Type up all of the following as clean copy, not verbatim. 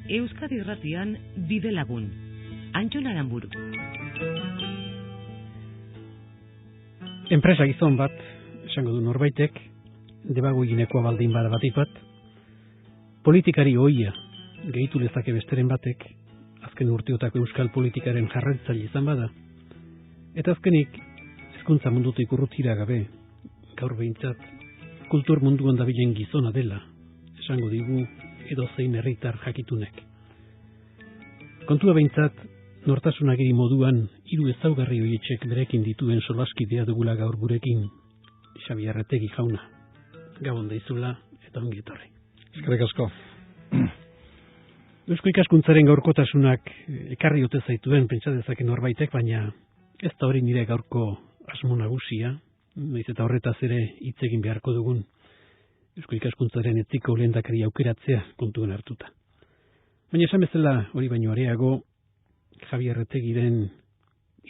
Euskadi Irratian Bide Lagun. Antxon Aranburu. Enpresa gizon bat, esango du norbaitek, debagoiginekoa baldin bada batik bat, politikari ohia gehitu lezake besteren batek, azken urteotako euskal politikaren jarraitzaile izan bada, eta azkenik hezkuntza mundutik urrutira gabe, gaur behintzat, kultur munduan dabilen gizona dela, esango digu edozein herritar jakitunek. Kontua behintzat, nortasunagiri moduan hiru ezaugarri horietxek berekin dituen solaskidea dugula gaur gurekin, Xabi Arretegi jauna. Gabon daizula eta ongi etorri. Eskerrik asko. Eusko ikaskuntzaren gaurkotasunak ekarri ote zaituen pentsa dezake norbaitek, baina ez da hori nire gaurko asmo nagusia, naiz eta horretaz ere hitz egin beharko dugun Eusko ikaskuntzaren etiko lehendakari aukeratzea kontuan hartuta. Baina esan bezala hori baino areago, Javi Arretegiren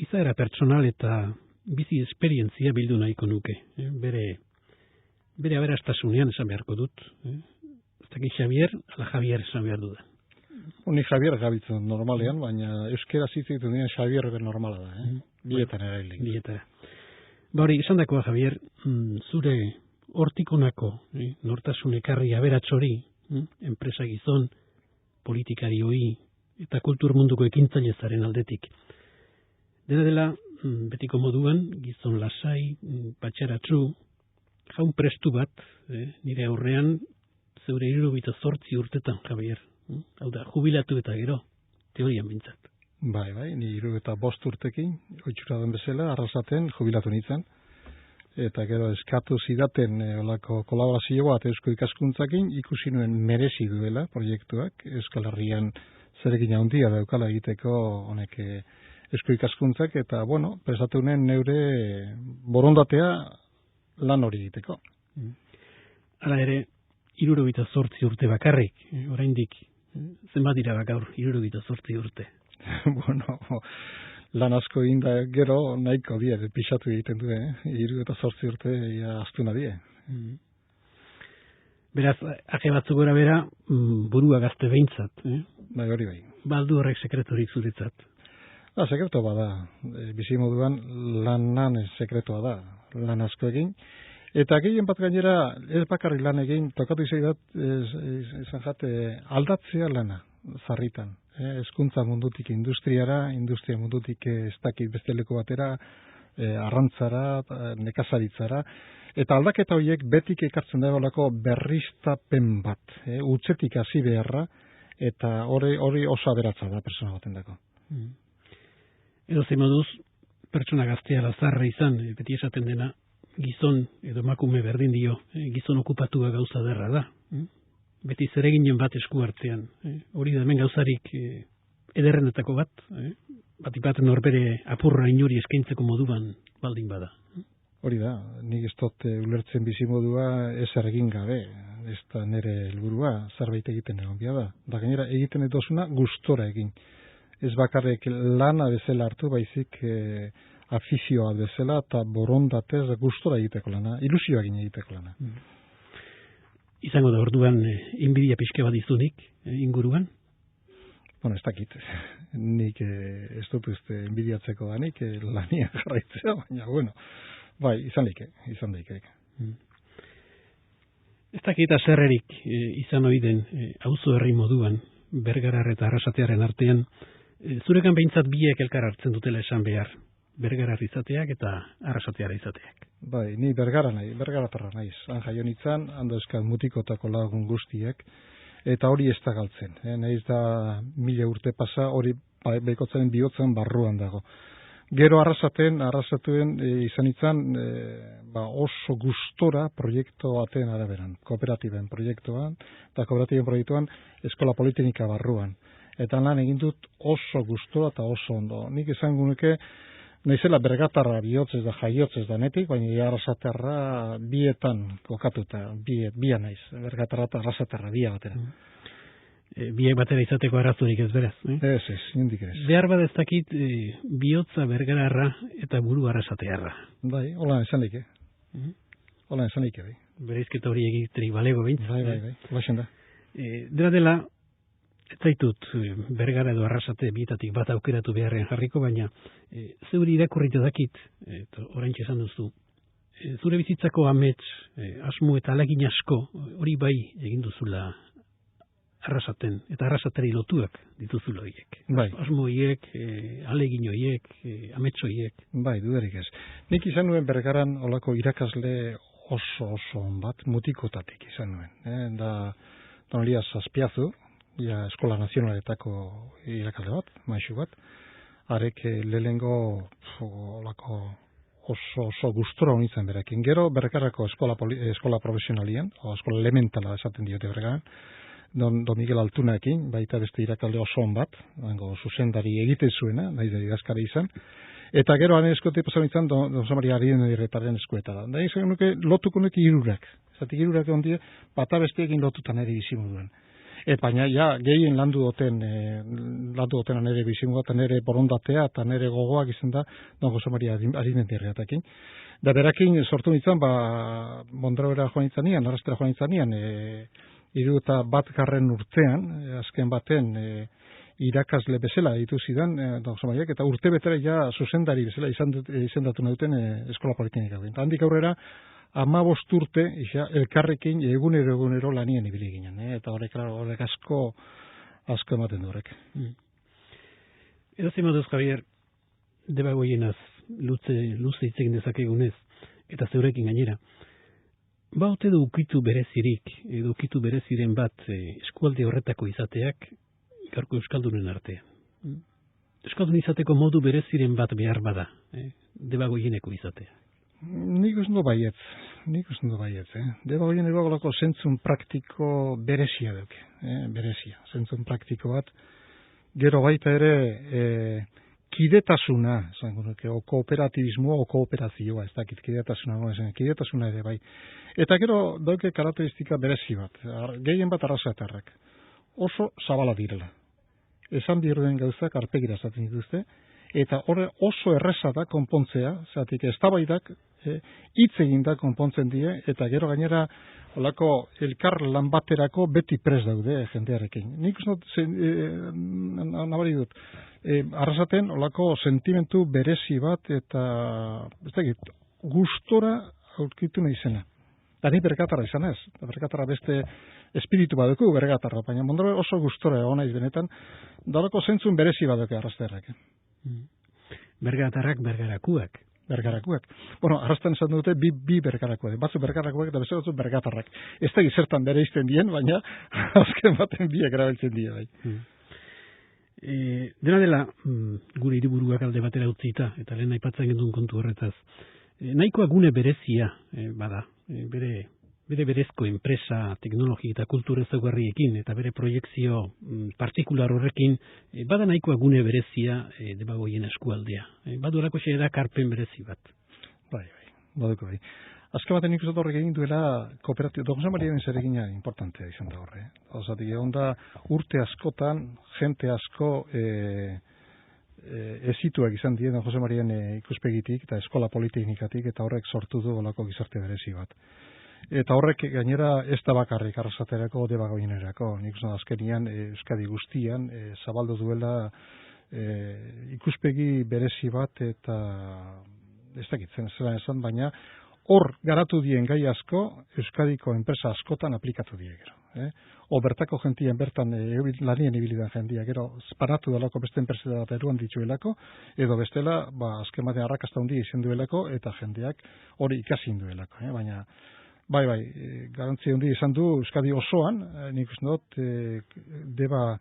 izaera pertsonal eta bizi esperientzia bildu nahiko nuke. Bere aberastasunean esan beharko dut. Ez dakit Javier, ala Javier esan behar dudan. Ni Javier gabitzen normalean, baina euskera zitzitu nien Javier normala da. Bietan erailik. Bietara. Hori, esan dakoa Javier, zure hortikonako, nortasun ekarri aberatxori, enpresa gizon, politikari hoi, eta kultur munduko ekintzailezaren aldetik. Dena dela, betiko moduan, gizon lasai, patxaratsu, jaun prestu bat, nire aurrean, zeure 78 urtetan, Javier. Hau da, jubilatu eta gero, teorian bintzat. Bai, ni 75 urtekin, oitxura den bezala, arrasaten jubilatu nintzen, eta gero eskatu zidaten olako kolaborazio bat Eusko ikaskuntzakin, ikusi nuen merezi duela proiektuak, Euskal Herrian zerekin handia daukala egiteko honek Eusko ikaskuntzak, eta prestatu nuen neure borondatea lan hori egiteko. Hala ere, 78 urte bakarrik, oraindik zenbat dira gaur 78 urte? Lan asko egin da gero nahiko die, pixatu egiten du, 78 urte astuna die. Beraz, age batzuk gora bera, burua gazte behintzat. Bai, hori bai. Baldu horrek sekreturik zuretzat. Sekretua bada. Bizi moduan lanan sekretua da. Lan asko egin. Eta gehien bat gainera, ez bakarrik lan egin, tokatu izan aldatzea lana, zarritan. Hezkuntza mundutik industriara, industria mundutik ez dakit beste leku batera, arrantzara, nekazaritzara, eta aldaketa horiek betik ekartzen dagoelako berriztapen bat, utzetik hasi beharra, eta hori oso aberatza da persona baten dako. Edo zein moduz, pertsona gaztea lazarra izan, beti esaten dena, gizon edo emakume berdin dio, gizon okupatua gauza derra da. Beti zereginen bat esku hartzean. Hori da hemen gauzarik ederrenetako bat, bat norbere apurra inori eskaintzeko moduan baldin bada. Hori da, nik ez dut ulertzen bizi modua ezer egin gabe, ez da nire helburua zerbait egiten egon da. Da gainera egiten edozuna gustora egin. Ez bakarrik lana bezala hartu, baizik afizioa bezala eta borondatez gustora egiteko lana, ilusioa egin egiteko lana. Izango da orduan inbidia pixke bat izunik inguruan? Ez dakit. Nik ez dut inbidiatzeko da nik lania jarraitzea, baina bai, izan daike. Ez dakit azerrerik izan oiden auzo herri moduan, Bergarar eta Arrasatearen artean, zurekan behintzat biek elkar hartzen dutela esan behar, Bergarar izateak eta Arrasateara izateak. Bai, ni Bergaratarra naiz. Han jaio nintzen, hando eskat mutikotako lagun guztiek, eta hori ez da galtzen. Naiz da 1000 urte pasa, hori bekotzaren bihotzen barruan dago. Gero arrasatuen izan nintzen oso gustora proiektu baten araberan, kooperatiben proiektuan, eta kooperatiben proiektuan eskola politeknika barruan. Eta lan egin dut oso gustora eta oso ondo. Nik esango nuke, naizela bergatarra bihotzez da jaiotzez da netik, baina arrasaterra bietan kokatuta, bia naiz, bergatarra eta arrasaterra bia batera. Biek batera izateko arazorik ez beraz. Ez, indik ez. Behar bat ez dakit bihotza Bergararra eta buru Arrasatearra. Bai, hola esan daike. Bereizketa hori egiterik balego behintzat. Bai, laxen da. Dela dela, Ez zaitut Bergara edo Arrasate bietatik bat aukeratu beharrean jarriko, baina zeuri irakurrita dakit, oraintxe esan duzu, zure bizitzako amets, asmo eta alegin asko, hori bai egin duzula Arrasaten, eta Arrasateri lotuak dituzula horiek. Bai. Asmo horiek, alegin horiek, amets horiek. Bai, dudarik ez. Nik izan nuen Bergaran olako irakasle oso on bat, mutikotatik izan nuen. Da Don Elias Azpiazu, Eskola Nazionaletako irakasle bat, maisu bat, arek lehengo olako oso gustora honitzen berekin. Gero Bergarako eskola profesionalien, o eskola elementala esaten diote Bergaran, Don Miguel Altunaekin, baita beste irakasle oso on bat, zuzendari egiten zuena, nahi da idazkari izan, eta gero hane eskote pasan izan Don Jose Maria Arriendirretaren eskuetara. Da izan nuke lotuko nuke irurak. Zatik irurak ondie, bata besteekin lotutan ere bizimuduen. Baina gehien landu doten nere bizimua, eta nere borondatea, eta nere gogoak izan da Don Jose Maria Arriendirretarekin. Da berakin sortu nintzen, Mondrauera joan nintzanean, Arrastera joan nintzanean, 61. urtean, azken baten irakasle bezala ditu zidan, Don Jose Mariak, eta urte betera zuzendari bezala izendatu duten eskola politeknikakoa. Eta handik aurrera, 15 urte elkarrekin egunero lanien ibili ginen. Eta horrek asko ematen du horrek. Edo zimaduz, Javier, debagoienaz luze hitz egin dezakegunez, eta zeurekin gainera. Baute edo ukitu berezirik, edo ukitu bereziren bat eskualde horretako izateak gaurko euskaldunen artean. Euskaldun izateko modu bereziren bat behar bada, debagoieneko izatea. Nik uste du baietz. Debagoieneko golako zentzun praktiko berezia duk. Berezia, zentzun praktiko bat. Gero baita ere kidetasuna, o kooperatibismoa, o kooperazioa, ez dakit kidetasuna ere bai. Eta gero dauke karakteristika berezi bat, gehien bat arrasatarrak. Oso zabala direla. Esan biruden gauzak arpegira esaten dituzte, eta horre oso erreza da konpontzea, zatik eztabaidak hitz egin da konpontzen die, eta gero gainera olako elkar lan baterako beti pres daude jendearekin. Nik uste nabari dut, Arrasaten olako sentimentu berezi bat eta ez dakit, gustora aurkitu nahi zena. Da ni bergatarra izan ez, bergatarra beste espiritu baduku bergatarra, baina Mondragon oso gustora egon naiz benetan, dalako zentzun berezi baduke Arrasterrak. Bergatarrak bergarakuak. Bergarakuak. Bueno, Arrastan esan dute bi bergarakuak, batzu bergarakuak eta beste batzu bergatarrak. Ez da gizertan bere izten dien, baina azken baten biak erabiltzen die bai. Dena dela, gure hiriburuak alde batera utzita, eta lehen aipatzen gendun kontu horretaz, nahikoa gune berezia bada, bere berezko enpresa, teknologi eta kultura ezaugarriekin, eta bere proiektzio partikular horrekin, bada nahikoa gune berezia debagoien eskualdea. Badurako xe da karpen berezi bat. Bai, baduko bai. Azken baten ikusten horrek egin duela kooperatio, Don Jose Mariaren zeregina importantea izan da horre. Osatik egon da urte askotan, jente asko ezituak izan dien Don Jose Marian ikuspegitik eta eskola politeknikatik, eta horrek sortu du olako gizarte berezi bat. Eta horrek gainera ez da bakarrik Arrasaterako debagoienerako. Nik uste azkenian Euskadi guztian zabaldu duela ikuspegi berezi bat, eta ez dakitzen zela esan, baina hor garatu dien gai asko Euskadiko enpresa askotan aplikatu die gero. O bertako jentien bertan lanien ibilidan jendia gero paratu dalako beste enpresa bat eruan dituelako, edo bestela azken batean arrakasta handia izan duelako, eta jendeak hori ikasi duelako. Baina bai, garantzi handia izan du Euskadi osoan, nik uste dut deba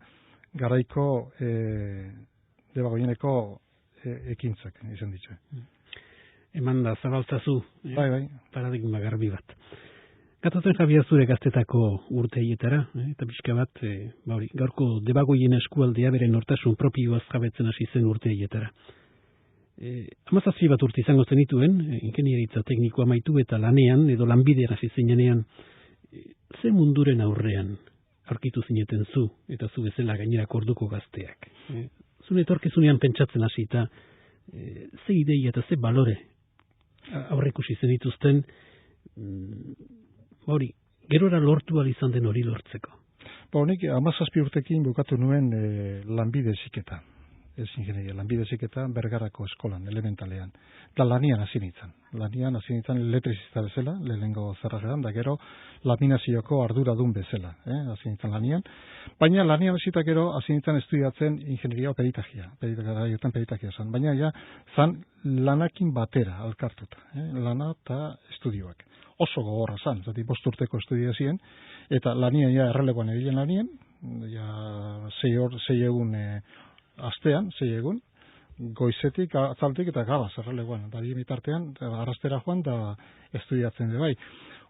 garaiko debagoieneko ekintzak izan ditu. Eman da, zabaltzazu, bai. Paradigma garbi bat. Gatozen Javier zure gaztetako urteietara, eta pixka bat, gaurko debagoien eskualdea bere nortasun propioaz jabetzen hasi zen urteietara. 17 bat urte izango zenituen, ingenieritza teknikoa amaitu eta lanean, edo lanbidean hasi zinenean, ze munduren aurrean aurkitu zineten zu, eta zu bezala gainerako orduko gazteak. Zune etorkizunean pentsatzen hasi eta ze ideia eta ze balore aurrekusi zenituzten, gerora lortu izan den hori lortzeko. Nik 17 urtekin bukatu nuen lanbide heziketa. Ez ingenieria, lanbide heziketa Bergarako eskolan, elementalean. Da lanian hasi nintzen. Lanian hasi nintzen elektrizista bezala, lehenengo zerrajean, da gero laminazioko arduradun bezala. Hasi nintzen lanian. Baina lanian hasita gero hasi nintzen estudiatzen ingenieria peritagia. Peritagia zan. Baina ja zan lanakin batera alkartuta. Lana eta estudioak. Oso gogorra zan, zati 5 urteko estudia ziren, eta lanian ja errelegoan egin lanian, ja 6 egun astean, 6 egun, goizetik, atzaltik eta gabaz errelegoan. Da bitartean, arrastera joan da estudiatzen de bai.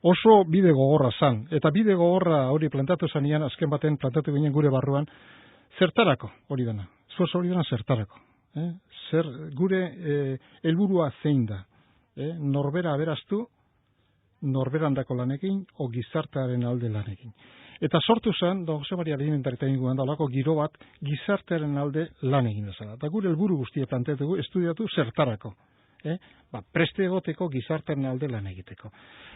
Oso bide gogorra zan, eta bide gogorra hori plantatu zanean, azken baten plantatu ginen gure barruan, zertarako hori dena. Zuaz hori dena zertarako. Zer gure helburua zein da. Norbera aberaztu, norberandako lanekin, o gizartearen alde lanekin. Eta sortu zen, da Jose Maria Alimentarita inguan dalako giro bat, gizartearen alde lan egin dezala. Eta gure helburu guztia planteatugu, estudiatu zertarako. Preste egoteko gizartearen alde lan egiteko.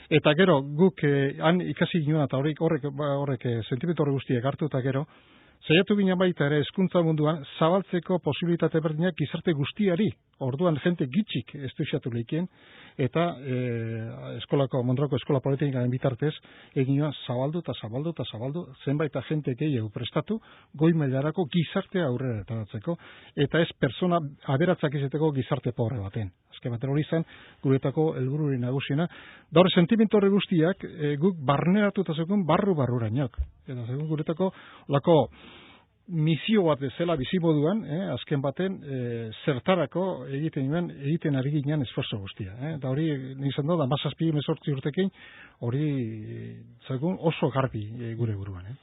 Eta gero, guk han ikasi ginoen, eta horrek sentimentu horre guztiak hartu eta gero, saiatu ginen baita ere hezkuntza munduan zabaltzeko posibilitate berdinak gizarte guztiari. Orduan jente gitxik estudiatu leikien eta Mondragoko Eskola Politeknikaren bitartez egin zabaldu zenbait agente gehiago prestatu goi mailarako gizartea aurrera ateratzeko eta ez persona aberatzak izateko gizarte pobre baten. Azken batean hori izan guretako helburu nagusiena. Da hori sentimentu horre guztiak guk barneratuta zegoen barru-barrurainok. Eta zegoen guretako lako misio bat bezala bizimoduan, azken baten zertarako egiten ari ginen esforzo guztia. Eta hori nizan da 17-18 urtekin hori zegoen oso garbi gure buruan.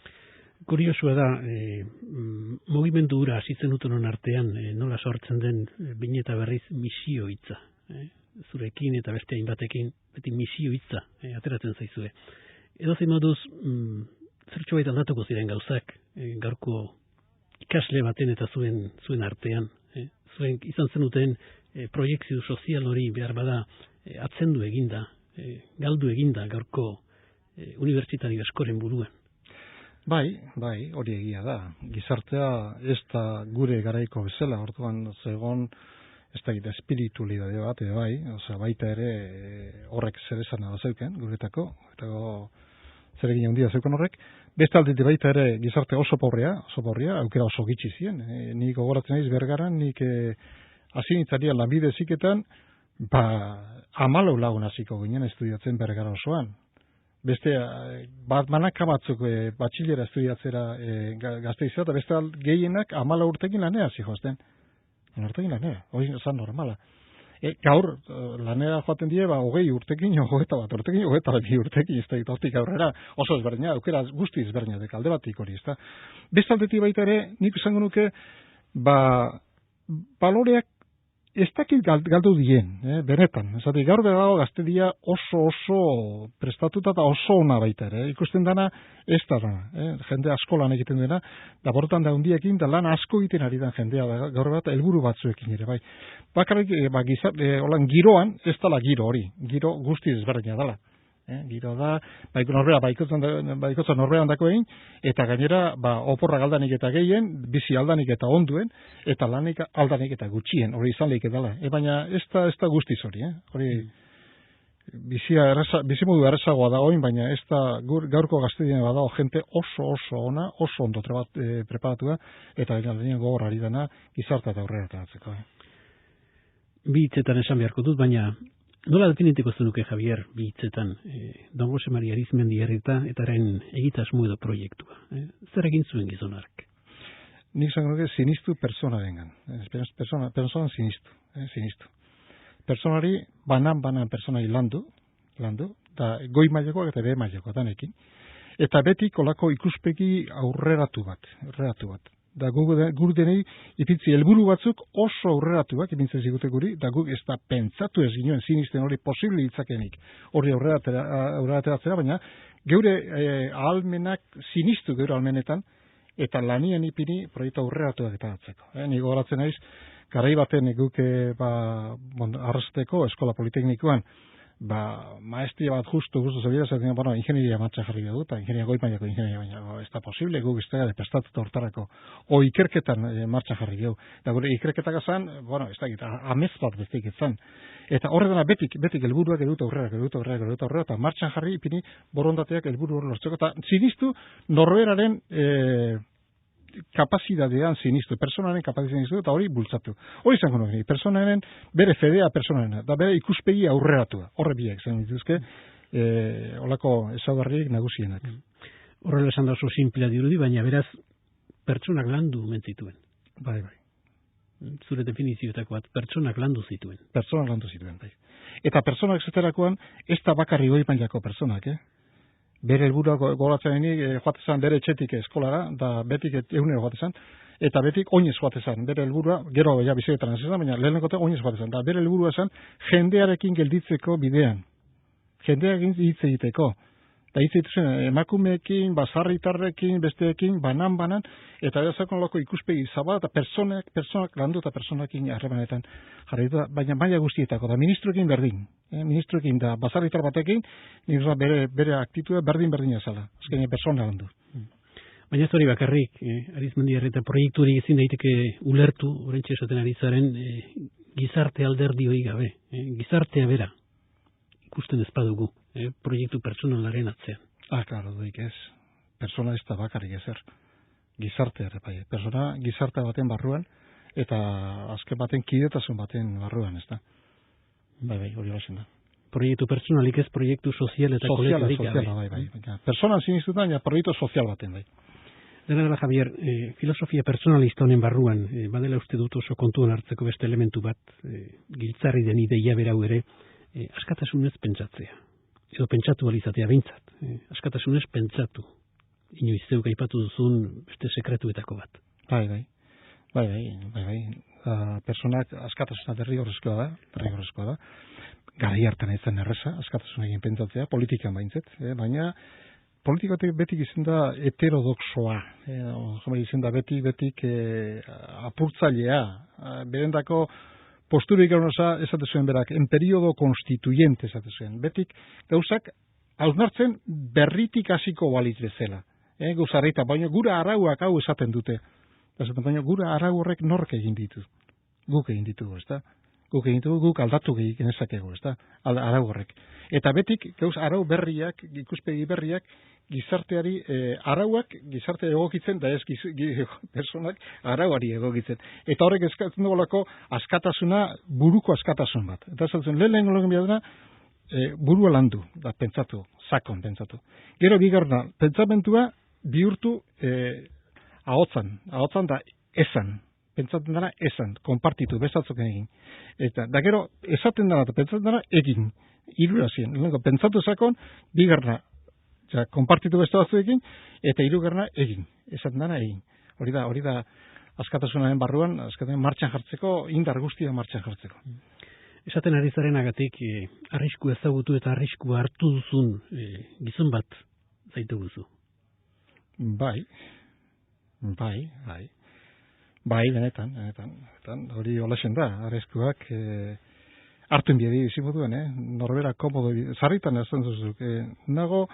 Kuriosua da, mugimendu hura hasitzen dutenon artean nola sortzen den behin eta berriz misio hitza. Zurekin eta beste hainbatekin beti misio hitza ateratzen zaizue. Edozein moduz, zertxo baita aldatuko ziren gauzak, gaurko ikasle baten eta zuen artean. Zuen izan zenuten proiektzio sozial hori behar bada atzendu eginda, galdu eginda gaurko unibertsitario askoren buruan. Bai, hori egia da. Gizartea ez da gure garaiko bezala, orduan zegon ez da gita espiritualidade bat, baita ere horrek zer esan da zeuken, guretako, eta zeregin handia zeuken horrek. Beste aldetik baita ere gizarte oso pobrea, aukera oso gitxi zien. Nik gogoratzen naiz Bergaran, nik hasi nintzaria lanbide heziketan, 14 lagun hasiko ginen estudiatzen Bergara osoan. Beste, banaka batzuk batxilera estudiatzera Gasteiza, eta beste gehienak 14 urtekin lanea zihoazten. Urtekin lanea, hori zan normala. Gaur, lanera joaten die, 20 urtekin, 21 urtekin, 22 urtekin, ez da hortik aurrera, oso ezberdina, aukera guzti ezberdina, alde batik hori, ez da. Beste aldetik baita ere, nik izango nuke, baloreak ez dakit galdu dien, benetan. Zati, gaur bedago gaztedia oso prestatuta eta oso ona baita ere. Ikusten dana, ez da dana. Jende asko lan egiten dena, da bortan da hundiekin, da lan asko egiten ari den jendea, gaur bat helburu batzuekin ere, bai. Bakarrik, giroan, ez dala giro hori. Giro guzti ezberdina dala. Giro da, baikotzen norberan dako egin, eta gainera, oporrak aldanik eta gehien, bizi aldanik eta onduen, eta lanik aldanik eta gutxien, hori izan lehik edala. Baina ez da guztiz hori, hori bizimodu errezagoa da oin, baina ez da gaurko gaztedien badago jente oso ona, oso ondo preparatua, eta gainera gogor ari dena gizarta eta aurrera ateratzeko. Bi hitzetan esan beharko dut, baina nola definitiko zenuke, Javier, bi hitzetan, Don Jose Maria Arizmendi herrita eta haren egitasmo edo proiektua? Zer egin zuen gizonak? Nik zango nuke sinistu personarengan. Personan sinistu. Personari, banan personari landu, da goi mailekoak eta behe mailekoak danekin. Eta beti kolako ikuspegi aurreratu bat. Da gur denei ipitzi helburu batzuk oso aurreratuak ipintzen zigute guri, da guk ez da pentsatu ez ginoen sinisten hori posible hitzakenik hori aurrerateratzera, baina geure ahalmenak sinistu geure ahalmenetan, eta lanien ipini proiektu aurreratuak eta atzeko. Nik gogoratzen naiz, garai baten guk arrasteko Eskola Politeknikoan maestria bat justu zebira, zaten, bueno, ingenieria martxan jarri dugu, eta ingenieria goimailako ingenieria, baina ez da posible, guk ez da prestatuta hortarako, o ikerketan martxan jarri dugu. Eta gure ikerketak azan, bueno, ez da, amez bat bestik izan. Eta horretana betik helburuak edut aurrera, eta martxan jarri ipini borondateak helburu hori lortzeko, eta sinistu norberaren kapazitatean sinistu, personaren kapazitatean sinistu, eta hori bultzatu. Hori izango nuke, personaren bere fedea personaren, da bere ikuspegi aurreratua. Horre biak zen dituzke, olako ezaugarriek nagusienak. Horrela esan da oso simplea dirudi, baina beraz pertsonak landu mentzituen. Bai. Zure definizioetako bat, pertsonak landu zituen. Pertsonak landu zituen, bai. Eta pertsonak zeterakoan, ez da bakarri goi mailako pertsonak, Bere helburuak goratzen joatezan bere etxetik eskolara, da betik egunero joatezan, eta betik oinez joatezan. Bere helburua, gero ja biziretan ez da, baina lehenengote oinez joatezan. Da bere helburua esan, jendearekin gelditzeko bidean. Jendearekin hitz egiteko. Da hitz egiten emakumeekin, basarritarrekin, besteekin, banan, eta berazakon loko ikuspegi zabal, eta personak landu eta personakin harremanetan jarri dut, baina maila guztietako, da ministroekin berdin. Ministroekin da basarritar batekin, bere aktitudea berdin azala. Azkenean persona landu. Baina ez hori bakarrik, Arizmendiarri eta proiekturi ezin daiteke ulertu, oraintxe esaten ari zaren, gizarte alderdi hori gabe, gizartea bera. Ikusten ez badugu, proiektu pertsonalaren atzean. Klaro, doik ez. Persona ez da bakarrik ezer. Gizartea ere, bai. Persona gizartea baten barruan, eta azken baten kidetasun baten barruan, ez da. Bai, hori bazen da. Proiektu pertsonalik ez, proiektu sozial eta kolektiborik gabe. Soziala, bai. Personan sinistutan, ja, proiektu sozial baten, bai. Dena dela, Javier, filosofia personalista honen barruan, badela uste dut oso kontuan hartzeko beste elementu bat, giltzarri den ideia berau ere, askatasunez pentsatzea. Edo pentsatu alizatea behintzat. Askatasunez pentsatu. Inoiz zeuk aipatu duzun beste sekretuetako bat. Bai. Personak askatasuna derrigorrezkoa da. Garai hartan ez zen erreza, askatasunekin pentsatzea, politikan baintzet, baina politikotik betik izan da heterodoxoa. Izan da betik apurtzailea. Berendako posturik gaunosa esate zuen berak, en periodo constituyente esate zuen. Betik gauzak hausnartzen berritik hasiko balitz bezala. Gauzarrita, baina gura arauak hau esaten dute. Baina gura arau horrek nork egin ditu. Guk egin ditugu, ezta? Guk aldatu genezakegu, ezta? Arau horrek. Eta betik gauz arau berriak, ikuspegi berriak, gizarteari arauak gizarte egokitzen da ez personak arauari egokitzen. Eta horrek eskatzen dugulako askatasuna, buruko askatasun bat. Eta esatzen lehen biaduna burua landu, da pentsatu, sakon pentsatu. Gero bigarna, pentsamentua bihurtu ahotzan da esan. Pentsatzen dara esan, konpartitu, bezatzok egin. Eta da gero esaten dara eta pentsatzen dara egin. Hirurazien, pentsatu sakon, bigarna konpartitu beste batzuekin, eta hirugarna egin. Esaten dara egin. Hori da askatasunaren barruan, askatasunaren martxan jartzeko, indar guztia martxan jartzeko. Esaten ari zarenagatik, arrisku ezagutu eta arrisku hartu duzun gizon bat zaitu guzu. Bai, benetan. Hori olaxen da, arriskuak hartuen biedi bizimoduen, norbera komodo, zarritan ez zenzuzuk. Nago,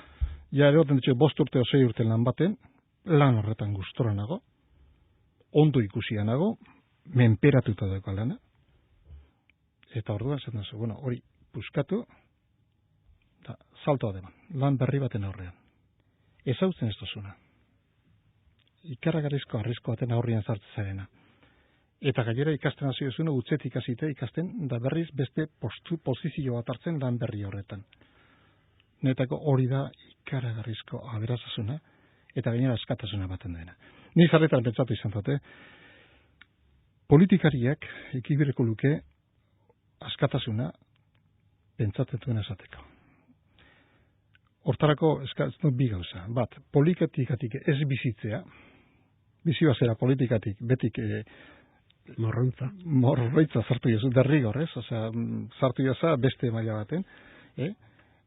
ja eroten ditxo 5 urte o 6 urte lan baten, lan horretan gustora nago, ondo ikusia nago, menperatuta dago lana, eta orduan zen duzu, hori puskatu, eta salto ademan, lan berri baten aurrean. Ez hautzen ez duzuna. Ikarragarrizko arrisko baten aurrean zartzen zarena. Eta gainera ikasten hasi duzuna, utzetik hasite ikasten, da berriz beste posizio bat hartzen lan berri horretan. Netako hori da ikaragarrizko aberastasuna eta gainera askatasuna baten dena. Ni zarretan pentsatu izan dute, politikariak ekibireko luke askatasuna pentsatzen duen esateko. Hortarako eskatzen bi gauza. Bat, politikatik ez bizitzea, bizi bazera politikatik betik morroitza sartu jazu, derrigor, osea, sartu jaza beste maila baten,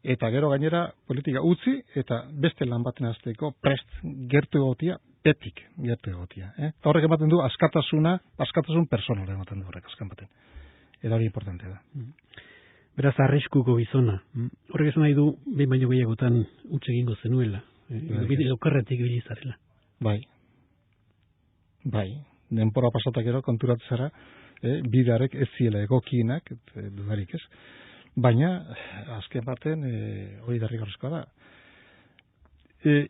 eta gero gainera politika utzi eta beste lan baten hasteko prest gertu egotia, betik gertu egotia. Horrek ematen du askatasun personala ematen du horrek azken baten. Eta hori importantea da. Beraz, arriskuko gizona. Horrek esan nahi du, behin baino gehiagotan utxe egingo zenuela. Bide okerretik bilizarela. Bai. Denpora pasatak ero konturatzen zara, bidearek ez ziela egokienak, dudarik ez. Baina, azken baten, hori derrigarrizkoa da.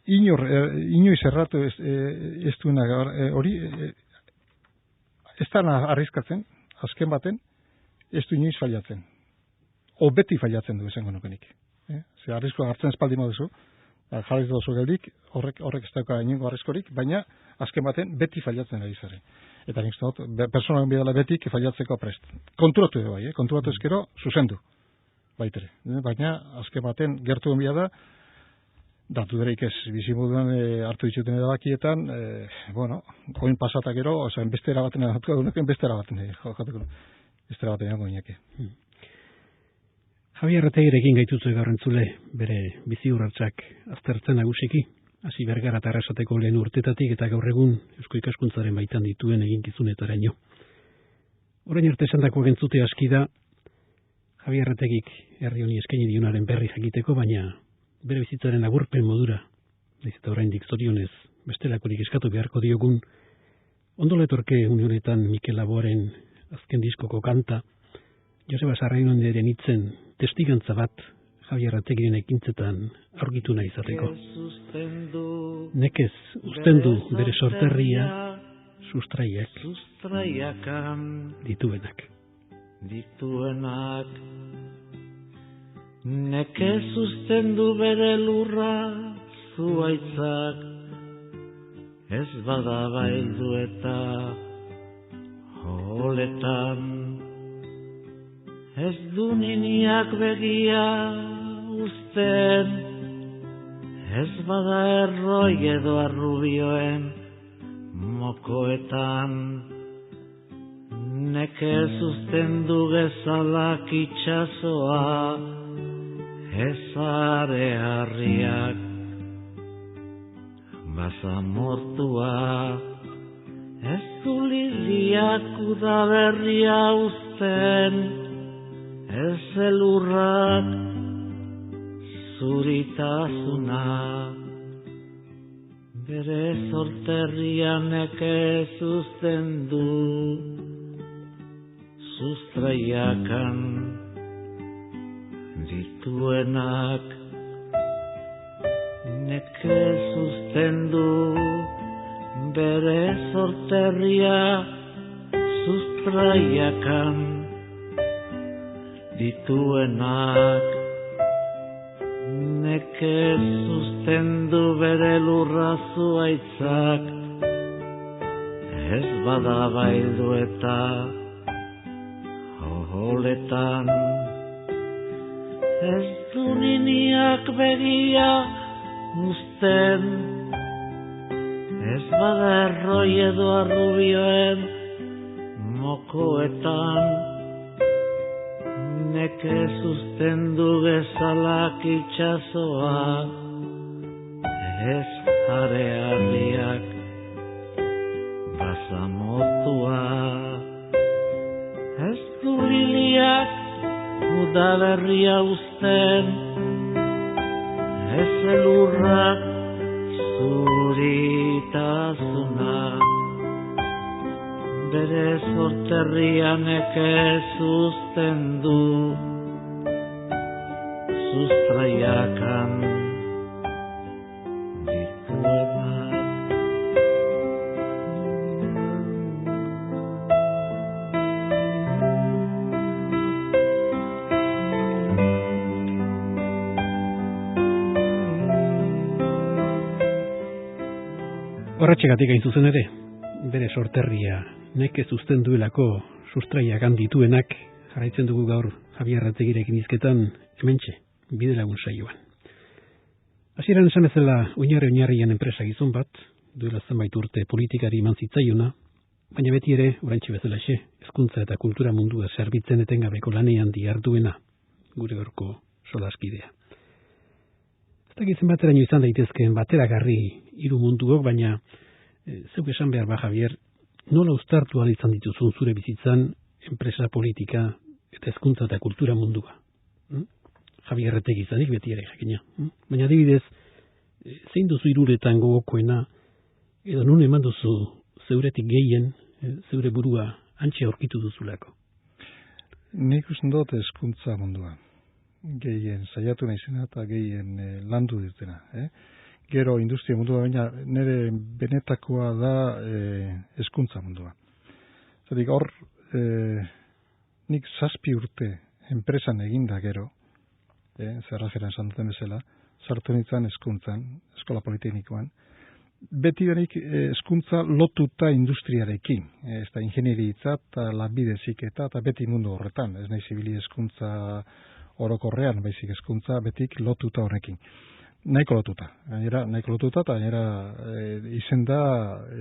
Inoiz erratu ez duena hori, ez da arrizkatzen, azken baten, ez du inoiz failatzen. O beti failatzen du esango nukenik. Ze arrizkoa hartzen espaldi moduzu, jarriz dozu geldik, horrek ez dauka inongo arrizkorik, baina azken baten beti failatzen ari zare. Eta nik dut, personaren bidala betik failatzeko prest. Konturatu edo bai, konturatu ezkero, zuzendu. Baitere. Baina azken baten gertu enbia da, datu dereik ez bizimoduan hartu dituten edabakietan, oin pasatak ero, beste erabaten jatuko dunekin, beste erabaten jango inake. Javier Arretegirekin gaituzu gaur entzule, bere bizi urratsak aztertzen nagusiki, hasi Bergara eta Arrasateko lehen urtetatik eta gaur egun Eusko Ikaskuntzaren baitan dituen eginkizunetaraino. Orain arte esandako entzute aski da, Javier Arretegik herri honi eskaini dionaren berri jakiteko, baina bere bizitzaren agurpen modura, nahiz eta oraindik zorionez bestelakorik eskatu beharko diogun, ondo letorke une honetan Mikel Laboaren azken diskoko kanta, Joseba Sarraionaren hitzen testigantza bat Javier Arretegiren ekintzetan aurkitu nahi izateko. Nekez uzten du bere sorterria sustraiakan dituenak. Nekez uzten du bere lurra zuaitzak, ez bada baildu eta holetan. Ez du niniak begia uzten, ez bada erroi edo arrubioen mokoetan. Nekez uzten du gezalak itxasoa, ez are harriak basamortua. Ez du liziak udaberria uzten, ez elurrak zuritasuna. Bere sorterrian nekez uzten du sustraiakan dituenak. Nekez uzten du bere sorterria sustraiakan dituenak. Nekez uzten du bere lurra zuaitzak, ez bada baildu eta holetan. Ez du niniak begia uzten, ez bada erroi edo arrubioen mokoetan. Nekez uzten du gezalak itxasoa, ez are harriak basamotua. Ez du liliak udaberria uzten, ez elurrak zuritasuna. Bere sorterrian nekez uzten du sustraiakan dituenak. Horretxegatik hain zuzen ere, bere sorterria nekez uzten duelako sustraiakan dituenak jarraitzen dugu gaur Javier Arretegirekin hizketan hementxe, Bidelagun saioan. Hasieran esan bezala oinarrian enpresa gizon bat, duela zenbait urte politikari eman zitzaiona, baina beti ere, oraintxe bezalaxe, hezkuntza eta kultura mundua zerbitzen etengabeko lanean diharduena, gure gaurko solaskidea. Ez dakitzen bateraino izan daitezkeen bateragarri hiru munduok, baina zeuk esan behar ba, Javier, nola uztartu ahal izan dituzun zure bizitzan enpresa politika eta hezkuntza eta kultura mundua? Javier Erretegi izanik beti ere jakina. Baina adibidez, zein duzu hiruretan gogokoena, edo nun eman duzu zeuretik gehien, zeure burua antxe aurkitu duzulako? Nik uste dut hezkuntza mundua. Gehien saiatu naizena eta gehien landu ditena. Gero industria mundua, baina nire benetakoa da hezkuntza mundua. Zatik hor, nik 7 urte enpresan eginda gero, zerrajeran esan duten bezala, sartu nintzen hezkuntzan, eskola politeknikoan, beti denik hezkuntza lotuta industriarekin, ez da ingenieritza eta lanbide heziketa eta beti mundu horretan, ez nahi zibili hezkuntza orokorrean, baizik hezkuntza betik lotuta horrekin. Nahiko lotuta, eta izen da,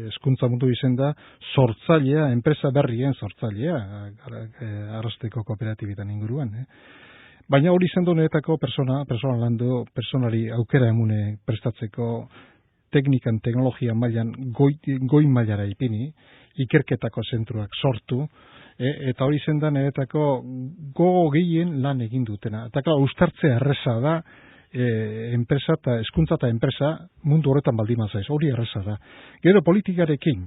hezkuntza mundu izen da, sortzailea, enpresa berrien sortzailea, arrasteko kooperatibitan inguruan. Baina hori izen du niretako personari aukera emune prestatzeko, teknikan, teknologia mailan, goi mailara ipini, ikerketako zentruak sortu, eta hori izen da niretako gogo gehien lan egin dutena. Eta klar, ustartzea erreza da, enpresa eta hezkuntza eta enpresa mundu horretan baldin mazaiz, hori erreza da. Gero politikarekin.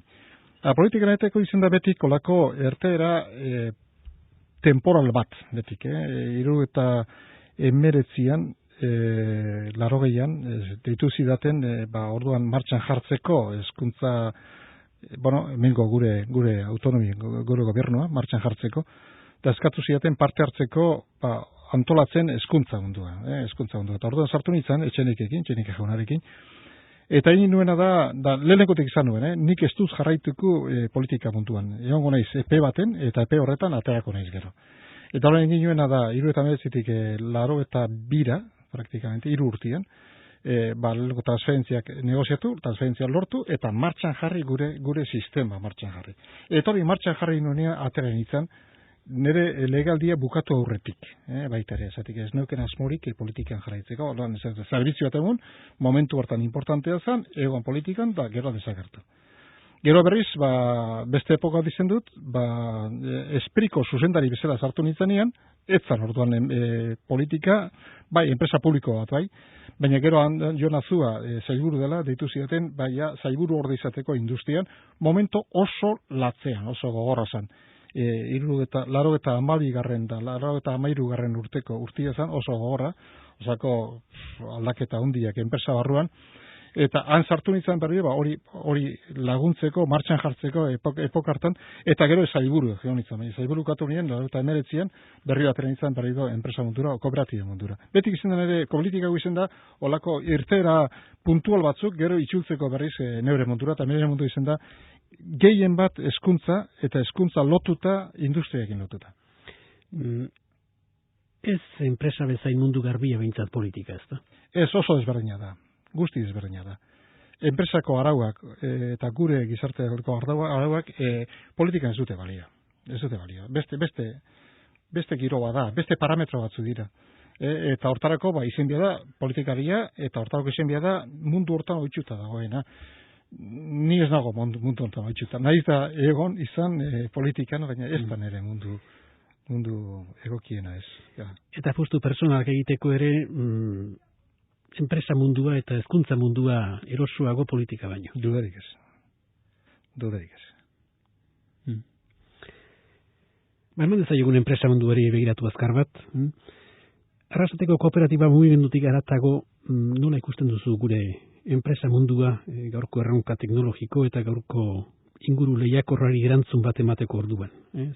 Politikareteko izen da betik olako erteera temporal bat, betik, 1989an, 80an, deitu zidaten, orduan martxan jartzeko hezkuntza, hemengo gure autonomia, gure gobernua, martxan jartzeko, eta eskatu zidaten parte hartzeko, antolatzen hezkuntza mundua. Eta orduan sartu nintzen, etxenik jaunarekin, eta egin nuena da lehenengotik izan nuen, nik ez duz jarraituko politika munduan. Egongo naiz EP baten, eta EP horretan ateako naiz gero. Eta horren egin nuena da, 1992 praktikamente, 3 urtean, lehenengo transferentziak negoziatu, transferentziak lortu, eta martxan jarri gure sistema martxan jarri. Eta hori martxan jarri nuenea atera nintzen, nire legaldia bukatu aurretik, baita ere, zatik ez neuken asmorik politikan jarraitzeko, zerbitzu bat egun, momentu hartan importantea zen, egon politikan, da gero desagertu. Gero berriz, beste epoka dizen dut, Esperiko zuzendari bezala sartu nintzenean, etzan orduan politika, enpresa publiko bat, baina gero Jon Azua sailburu dela, deitu zidaten, sailburu orde izateko industrian, momento oso latzean, oso gogorra zen. 92garren da 93garren urteko urtia zen, oso gogorra, osako aldaketa hundiak enpresa barruan, eta han sartu nintzen berri, hori laguntzeko, martxan jartzeko epokartan, eta gero sailburu egon nintzen, sailburu katu nien, 89an, berri bat nintzen berri do enpresa mundura, o kooperatiba mundura. Betik izan da nire, politika izan da, olako irtera puntual batzuk, gero itxultzeko berriz neure mundura, eta neure mundu izan da, gehien bat hezkuntza eta hezkuntza lotuta, industriaekin lotuta. Ez enpresa bezain mundu garbia behintzat politika, ez da? Ez oso desberdina da, guzti desberdina da. Enpresako arauak eta gure gizarteako arauak politikan ez dute balia. Ez dute balia. Beste giro bada, beste parametro batzu dira. Eta hortarako izen da politikaria, eta hortarako izen da mundu hortan oitxuta dagoena. Ni ez nago mundu honetan baitxuta. Nahiz da egon izan politikan, baina ez da nire mundu egokiena ez. Ja. Eta justu personalak egiteko ere, enpresa mundua eta hezkuntza mundua erosuago politika baino. Dudarik ez. Eman dezaiogun enpresa munduari begiratu azkar bat. Arrasateko kooperatiba mugimendutik haratago, nola ikusten duzu gure enpresa mundua, gaurko erronka teknologiko eta gaurko inguru lehiakorrari erantzun bat emateko orduan.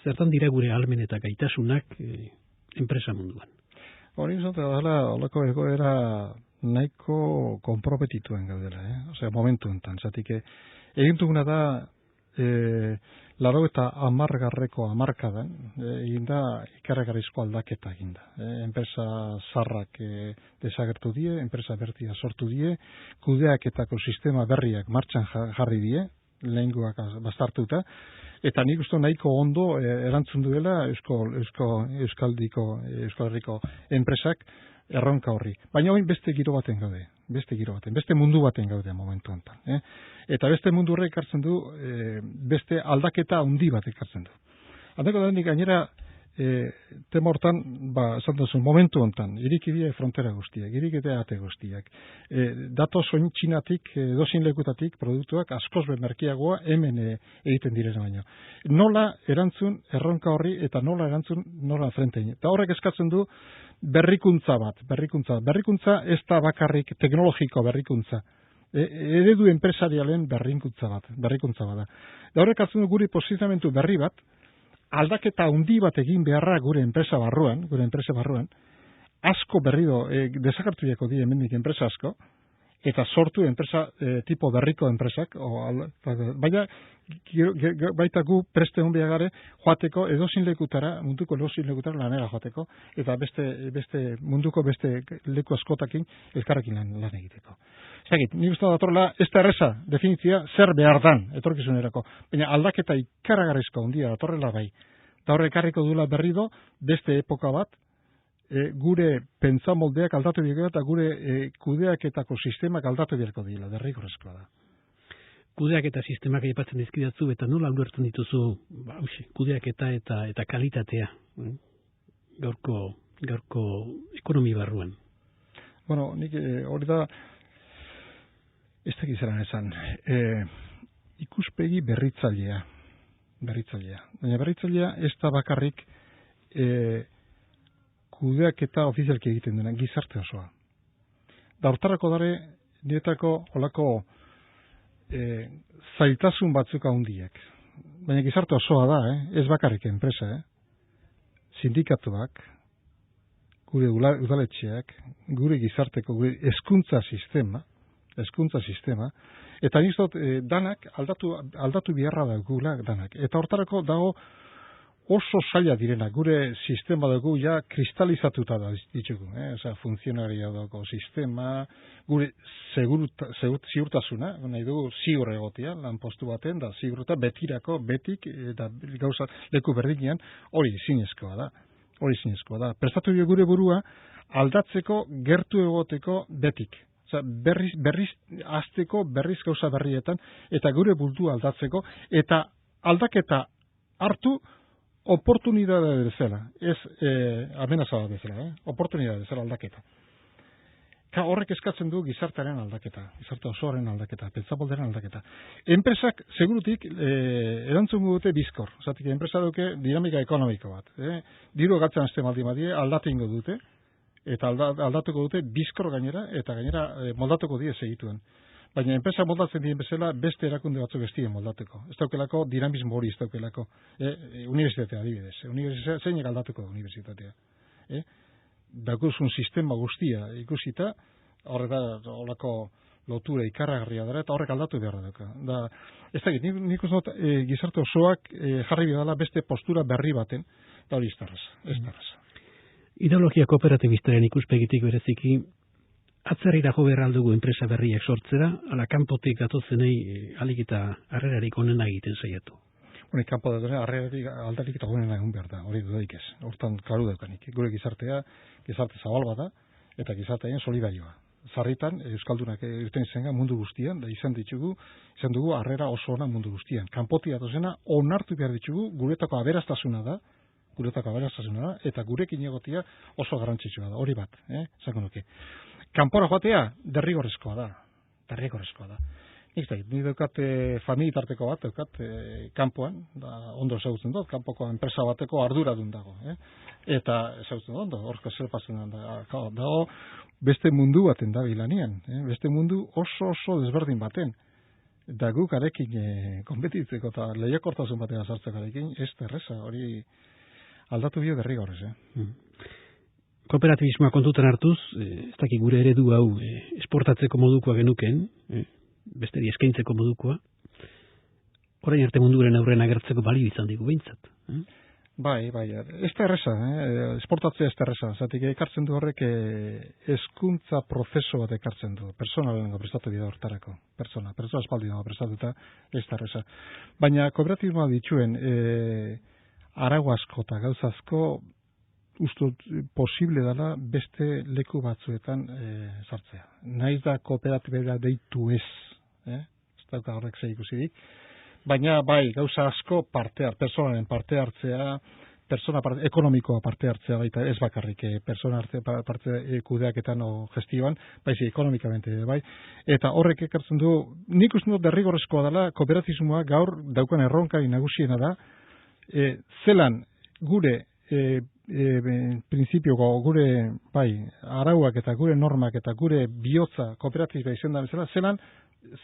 Zertan dira gure ahalmen eta gaitasunak enpresa munduan? Hori izatea dela, holako egoera nahiko konprometituen gaudela, momentu enten. Zatik, egin duguna da, 90garreko hamarkadan, egin da ikarregarrizko aldaketa egin da. Enpresa zarrak desagertu die, enpresa bertia sortu die, kudeaketako sistema berriak martxan jarri die, lehengoak bastartuta, eta nik uste nahiko ondo erantzun duela Euskal Herriko enpresak erronka horri. Baina hori beste giro baten gaude, beste mundu baten gaude momentu honetan. Eta beste mundu horrek ekartzen du, beste aldaketa handi bat ekartzen du. Aldeko da gainera, tema hortan, esan duzun, momentu hontan, iriki die frontera guztiak, irikete ate guztiak. Dato soin txinatik, dozin lekutatik, produktuak askoz merkiagoa hemen egiten direna baino. Nola erantzun erronka horri eta nola erantzun nola frentein. Eta horrek eskatzen du berrikuntza bat. Berrikuntza ez da bakarrik teknologiko berrikuntza. Eredu enpresarialen berrikuntza bat da. Da horrek hartzen du guri posizionamentu berri bat, aldaketa handi bat egin beharra gure enpresa barruan, asko berrido desagertuko die hemendik enpresa asko, eta sortu enpresa tipo berriko enpresak, baina baita gu preste hon gare joateko edozein lekutara, munduko edozein lekutara lanera joateko, eta beste munduko beste leku askotakin elkarrekin lan egiteko. Zagit, nik uste datorla, ez da erreza, definitzia, zer behar dan, etorkizunerako, baina aldaketa ikaragarrizko handia datorrela bai. Eta horrek ekarriko duela berrido, beste epoka bat, gure pentsamoldeak aldatu dira eta gure kudeaketako sistemak aldatu beharko dira, derrigorrezkoa da. Kudeaketa sistemak aipatzen dizkidatzu eta nola ulertzen dituzu kudeaketa eta kalitatea gaurko ekonomi barruan. Bueno, nik hori da ez da gizaran esan. Ikuspegi berritzailea. Baina berritzailea ez da bakarrik kudeaketa ofizialki egiten dena, gizarte osoa. Da hortarako dare, niretako olako zailtasun batzuk handiek. Baina gizarte osoa da, ez bakarrik enpresa, sindikatuak, gure udaletxeak, gure gizarteko, gure hezkuntza sistema, eta niztot danak aldatu biharra daugula danak. Eta hortarako dago oso zaila direna, gure sistema dugu ja kristalizatuta da ditugu, funtzionaria dago sistema, gure ziurtasuna, nahi dugu ziur egotia, lanpostu baten, da ziurta betirako, betik, eta gauza leku berdinean, hori zinezkoa da. Prestatu gure burua aldatzeko, gertu egoteko betik. Berriz azteko, berriz gauza berrietan, eta gure bultua aldatzeko, eta aldaketa hartu oportunidade bezala, ez amenaza bezala, oportunidade bezala aldaketa. Horrek eskatzen du gizartearen aldaketa, gizarte osoaren aldaketa, pentsamolderen aldaketa. Enpresak, segurutik, erantzun dute bizkor. Zatik, enpresa duke dinamika ekonomiko bat. Diru gatzen azte maldi badie, aldatingo dute, eta aldatuko dute bizkor gainera, eta gainera moldatuko die segituen. Baina enpresa moldatzen dien bezala, beste erakunde batzuk ez dien moldatuko. Ez daukelako, dinamismo hori ez daukelako. Universitatea adibidez. Zeinek aldatuko da universitatea. Dakuzun sistema guztia ikusita, horreko lotura ikarragarria dara, eta horrek aldatu beharra dauka. Ez dakit, nik uste dut gizarte osoak jarri bidala beste postura berri baten, eta hori ez darraz. Ideologia kooperatibistaren ikuspegitik bereziki, atzerrira jo behar aldugu enpresa berriak sortzera, ala kanpotik datozenei alik eta harrerarik onena egiten saiatu. Hori, kanpo da harrerarik aldarik eta onena egun behar da, hori dudaik ez. Hortan klaru daukanik. Gure gizartea, gizarte zabal bada, eta gizartean solidarioa. Zarritan, Euskaldunak irten izanga mundu guztian, da izan dugu harrera oso ona mundu guztian. Kanpotik datozena, onartu behar ditugu, guretako aberastasuna da, eta gurekin egotia oso garrantzitsua da, hori bat, zango nuke. Kanpora joatea, derrigorrezkoa da. Nik daukat familitarteko bat, kanpoan, ondo ezagutzen dut, kanpoko enpresa bateko arduradun dago. Eta ezagutzen dut, horko zer pasen dago, beste mundu baten da bilanian, beste mundu oso desberdin baten. Da guk arekin konbetitzeko eta lehiakortasun batean sartzeko arekin, ez terreza, hori aldatu bio derrigorrez. Kooperatibismoa kontutan hartuz, ez dakik gure eredu hau esportatzeko modukoa genuken, besteri eskaintzeko modukoa, orain arte munduaren aurrean agertzeko balio izan digu behintzat. Bai, ez da erreza, esportatzea ez da erreza, zatik ekartzen du horrek hezkuntza prozeso bat ekartzen du, persona lehenengo prestatu dira hortarako, persona espaldi dago prestatuta, ez da erreza. Baina kooperatibismoa dituen arau asko eta gauza asko ustut posible dela beste leku batzuetan sartzea. Naiz da kooperatibera deitu ez dauka horrek zer ikusirik, baina bai, gauza asko personalen parte hartzea, persona ekonomikoa parte hartzea baita, ez bakarrik persona parte kudeaketan o gestioan, baizik ekonomikamente bai, eta horrek ekartzen du, nik uste dut derrigorrezkoa dela, kooperatizmoa gaur daukan erronkai nagusiena da, zelan gure prinsipioko gure arauak eta gure normak eta gure bihotza kooperatiba izan da bezala, zelan